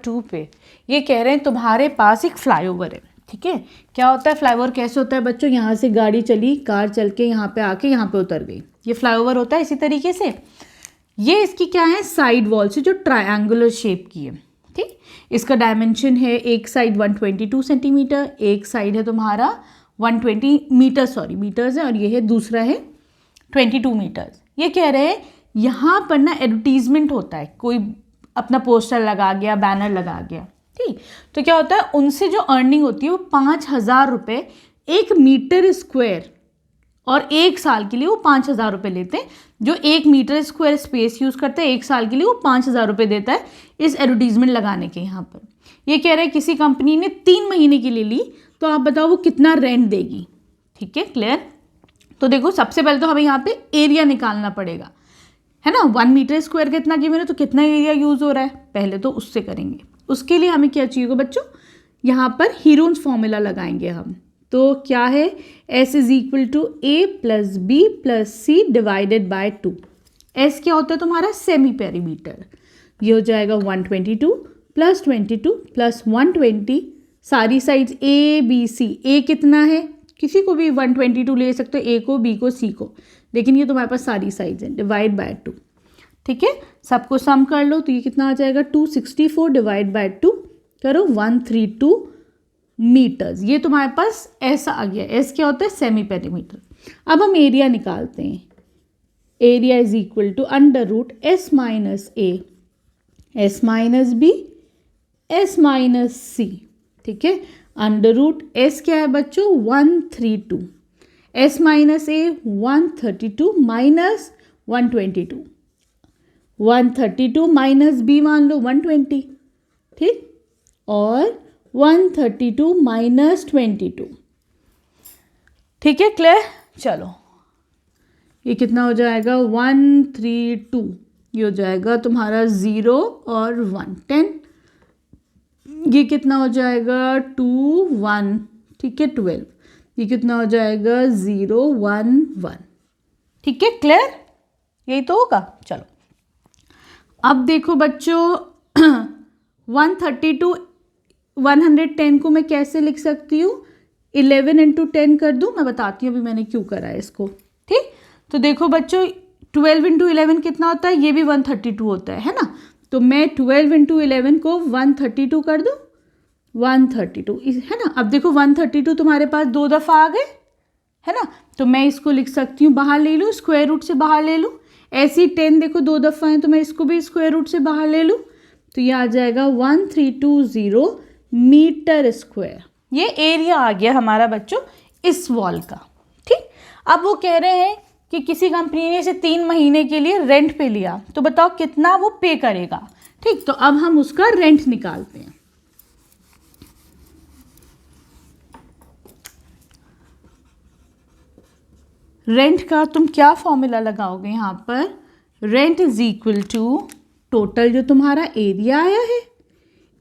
2 पे ये कह रहे हैं तुम्हारे पास एक फ्लाईओवर है, ठीक है। क्या होता है फ्लाईओवर, कैसे होता है बच्चों, यहाँ से गाड़ी चली, कार चल के यहाँ पे आके यहाँ पे उतर गई, ये फ्लाईओवर होता है। इसी तरीके से ये इसकी क्या है, साइड वॉल से जो ट्रायंगुलर शेप की है, ठीक। इसका डायमेंशन है, एक साइड 122 सेंटीमीटर, एक साइड है तुम्हारा 120 मीटर, सॉरी मीटर्स है, और ये है दूसरा है 22 मीटर्स। ये कह रहे हैं यहाँ पर ना एडवर्टीजमेंट होता है, कोई अपना पोस्टर लगा गया, बैनर लगा गया, ठीक। तो क्या होता है, उनसे जो अर्निंग होती है वो 5,000 रुपये 1 मीटर स्क्वायर, और 1 साल के लिए वो 5,000 रुपये लेते हैं। जो 1 मीटर स्क्वायर स्पेस यूज़ करते हैं 1 साल के लिए, वो 5,000 रुपये देता है इस एडवर्टीजमेंट लगाने के। यहाँ पर ये कह रहे हैं किसी कंपनी ने 3 महीने के लिए ली, तो आप बताओ वो कितना रेंट देगी, ठीक है, क्लियर। तो देखो सबसे पहले तो हमें यहाँ पे एरिया निकालना पड़ेगा, है ना। 1 मीटर स्क्वायर कितना गिवन है, तो कितना एरिया यूज़ हो रहा है, पहले तो उससे करेंगे। उसके लिए हमें क्या चाहिए बच्चों, यहाँ पर हीरोन्स फॉर्मूला लगाएंगे हम। तो क्या है, S is equal to A plus B plus C divided by 2। S क्या होता है तुम्हारा, सेमी पेरीमीटर। ये हो जाएगा 122 प्लस 22 प्लस 120, सारी sides A B C। A कितना है, किसी को भी 122 ले सकते हो, A को, B को, C को, लेकिन ये तुम्हारे पास सारी साइड्स हैं, डिवाइड बाय 2, ठीक है। सबको सम कर लो, तो ये कितना आ जाएगा 264 डिवाइड बाय 2 करो 132 मीटर्स। ये तुम्हारे पास ऐसा आ गया। एस क्या होता है, सेमी पेरीमीटर। अब हम एरिया निकालते हैं। Area is equal to under root S minus A, S minus B, S minus C, ठीक है। अंडर रूट S क्या है बच्चों, 132, S minus A 132 minus 122, 132 minus B मान लो 120, ठीक, और 132 माइनस 22, ठीक है, क्लियर। चलो ये कितना हो जाएगा, 132, ये हो जाएगा तुम्हारा 0 और 1 10, ये कितना हो जाएगा 2 1, ठीक है 12, ये कितना हो जाएगा 0 1 1, ठीक है, क्लियर। यही तो होगा। चलो अब देखो बच्चों 132 110 को मैं कैसे लिख सकती हूँ, 11 इंटू 10 कर दूँ। मैं बताती हूँ अभी मैंने क्यों करा है इसको, ठीक। तो देखो बच्चों 12 इंटू 11 कितना होता है, ये भी 132 होता है ना। तो मैं 12 इंटू 11 को 132 कर दूँ, 132 है ना। अब देखो 132 तुम्हारे पास 2 दफ़ा आ गए, है ना। तो मैं इसको लिख सकती हूँ, बाहर ले लूँ, स्क्वायर रूट से बाहर ले लूँ। ऐसी 10 देखो 2 दफ़ा है, तो मैं इसको भी स्क्वायर रूट से बाहर ले लूँ, तो ये आ जाएगा 1320 मीटर स्क्वायर। ये एरिया आ गया हमारा बच्चों इस वॉल का, ठीक। अब वो कह रहे हैं कि किसी कंपनी ने इसे 3 महीने के लिए रेंट पे लिया, तो बताओ कितना वो पे करेगा, ठीक। तो अब हम उसका रेंट निकालते हैं। रेंट का तुम क्या फॉर्मूला लगाओगे यहाँ पर, rent is equal to total जो तुम्हारा एरिया आया है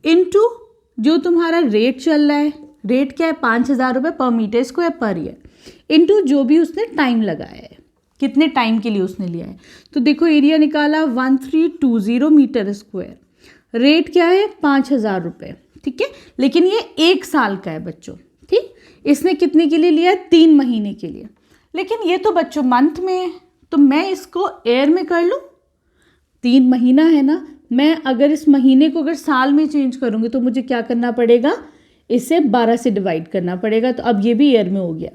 इनटू जो तुम्हारा रेट चल रहा है। रेट क्या है, 5,000 रुपये per metre square per year, into जो भी उसने टाइम लगाया है, कितने टाइम के लिए उसने लिया है। तो देखो एरिया निकाला 1320 मीटर स्क्वायर, रेट क्या है 5,000 रुपये, ठीक है। लेकिन ये 1 साल का है बच्चों, ठीक। इसने कितने के लिए लिया है, 3 महीने के लिए। लेकिन ये तो बच्चों मंथ में है, तो मैं इसको एयर में कर लूँ। 3 महीना है ना, मैं अगर इस महीने को अगर साल में चेंज करूँगी तो मुझे क्या करना पड़ेगा, इसे 12 से डिवाइड करना पड़ेगा। तो अब ये भी ईयर में हो गया,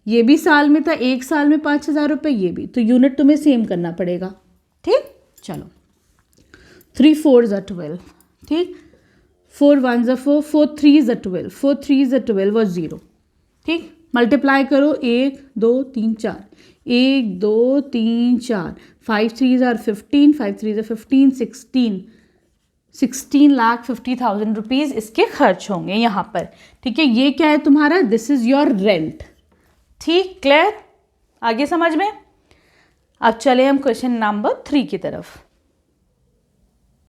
ये भी साल में था, 1 साल में 5,000 रुपये, ये भी, तो यूनिट तुम्हें सेम करना पड़ेगा, ठीक। चलो 3 4 ज़ा 12, ठीक, 4 1 ज़ा 4, 4 3 ज़ा 12, 4 3 ज़ा 12 और 0, ठीक। मल्टीप्लाई करो 1 2 3 4, 1 2 3 4, 5 3 ज़ा 15, 5 3 ज़ा 15, 16,50,000 रुपीज़ इसके खर्च होंगे यहाँ पर, ठीक है। ये क्या है तुम्हारा, दिस इज़ योर रेंट, ठीक, क्लियर, आगे समझ में। अब चले हम क्वेश्चन नंबर 3 की तरफ।